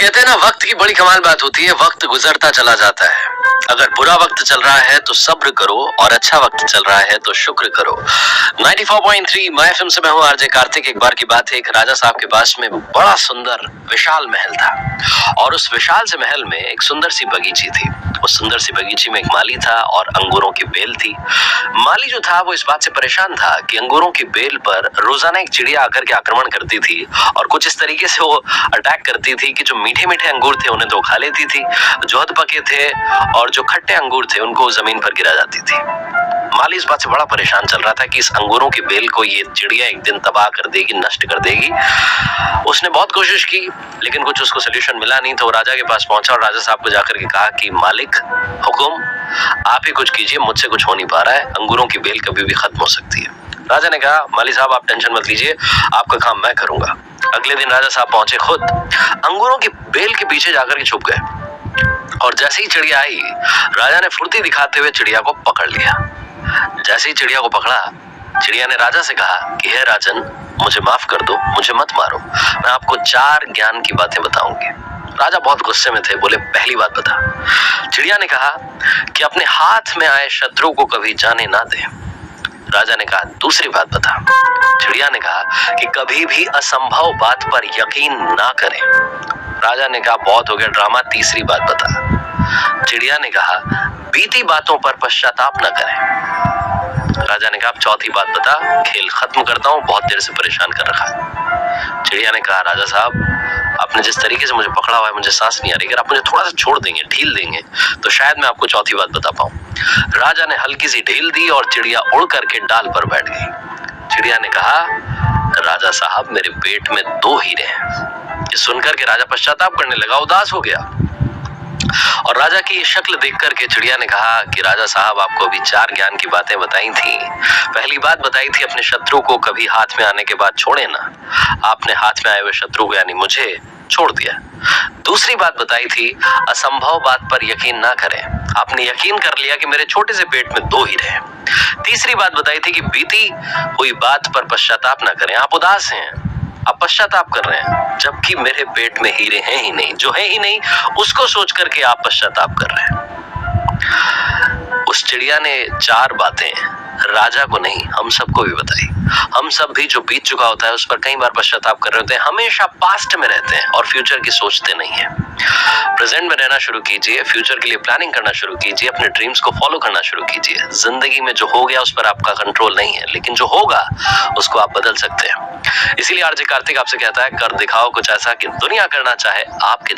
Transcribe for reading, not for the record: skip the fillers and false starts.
कहते हैं ना, वक्त की बड़ी कमाल बात होती है। वक्त गुजरता चला जाता है। अगर बुरा वक्त चल रहा है तो सब्र करो, और अच्छा वक्त चल रहा है तो शुक्र करो। 94.3 माय एफएम से मैं हूं आरजे कार्तिक। एक बार की बात है, एक राजा साहब के पास में बड़ा सुंदर विशाल महल था, और उस विशाल से महल में एक सुंदर सी बगीची थी। उस सुंदर सी बगीची में एक माली था और अंगूरों की बेल थी। माली जो था वो इस बात से परेशान था कि अंगूरों की बेल पर रोजाना एक चिड़िया आकर के आक्रमण करती थी, और कुछ इस तरीके से वो अटैक करती थी कि जो मीठे मीठे अंगूर थे उन्हें तो खा लेती थी, जो अध पके थे और जो खट्टे अंगूर थे उनको जमीन पर गिरा जाती थी। माली इस बात से बड़ा परेशान चल रहा था कि इस अंगूरों की बेल को ये चिड़िया एक दिन तबाह कर देगी, नष्ट कर देगी। उसने बहुत कोशिश की लेकिन कुछ उसको सोल्यूशन मिला नहीं, तो वो राजा के पास पहुंचा और राजा साहब को जाकर के कहा कि मालिक हुकुम, आप ही कुछ कीजिए, मुझसे कुछ हो नहीं पा रहा है, अंगूरों की बेल कभी भी खत्म हो सकती है। राजा ने कहा, माली साहब आप टेंशन मत लीजिए, आपका काम मैं करूंगा। अगले दिन राजा साहब पहुंचे, खुद अंगूरों की बेल के पीछे जाकर के छुप गए, और जैसे ही चिड़िया आई, राजा ने फुर्ती दिखाते हुए चिड़िया को पकड़ लिया। जैसे ही चिड़िया को पकड़ा, चिड़िया ने राजा से कहा कि हे राजन, मुझे माफ कर दो, मुझे मत मारो, मैं आपको 4 ज्ञान की बातें बताऊंगी। राजा बहुत गुस्से में थे, बोले पहली बात बता। चिड़िया ने कहा कि अपने हाथ में आए शत्रु को कभी जाने ना दे। राजा ने कहा दूसरी बात बता। चिड़िया ने कहा कि कभी भी असंभव बात पर यकीन ना करें। राजा ने कहा बहुत हो गया ड्रामा, तीसरी बात बता। चिड़िया ने कहा बीती बातों पर पश्चाताप न करें। राजा ने कहा अब चौथी बात बता, खेल खत्म करता हूं, बहुत देर से परेशान कर रखा है। चिड़िया ने कहा राजा साहब, आपने जिस तरीके से मुझे पकड़ा हुआ है मुझे सांस नहीं आ रही, अगर आप मुझे थोड़ा सा छोड़ देंगे, ढील देंगे, तो शायद मैं आपको चौथी बात बता पाऊं। राजा ने हल्की सी ढील दी और चिड़िया उड़ करके डाल पर बैठ गई। चिड़िया ने कहा राजा साहब, मेरे पेट में 2 हीरे हैं। ये सुनकर के राजा पश्चाताप करने लगा, उदास हो गया, और राजा की ये शक्ल देख करके चिड़िया ने कहा कि राजा साहब, आपको अभी 4 ज्ञान की बातें बताई थी। पहली बात बताई थी अपने शत्रु को कभी हाथ में आने के बाद छोड़े ना, आपने हाथ में आए हुए शत्रु को यानी मुझे छोड़ दिया। दूसरी बात बताई थी असंभव बात पर यकीन ना करें, आपने यकीन कर लिया कि मेरे छोटे से पेट में 2 हीरे हैं। तीसरी बात बताई थी कि बीती हुई बात पर पश्चाताप ना करें, आप उदास हैं, आप पश्चाताप कर रहे हैं, जबकि मेरे पेट में हीरे हैं ही नहीं, जो है ही नहीं उसको सोच करके आप पश्चाताप कर रहे हैं। उस चिड़िया ने 4 बातें राजा को नहीं हम सबको भी बताई। हम सब भी जो बीत चुका होता है उस पर कई बार पश्चाताप कर रहे होते हैं, हमेशा पास्ट में रहते हैं और फ्यूचर की सोचते नहीं है। प्रेजेंट में रहना शुरू कीजिए, फ्यूचर के लिए प्लानिंग करना शुरू कीजिए, अपने ड्रीम्स को फॉलो करना शुरू कीजिए। जिंदगी में जो हो गया उस पर आपका कंट्रोल नहीं है, लेकिन जो होगा उसको आप बदल सकते हैं। इसीलिए आरजे कार्तिक आपसे कहता है, कर दिखाओ कुछ ऐसा कि दुनिया करना चाहे आपके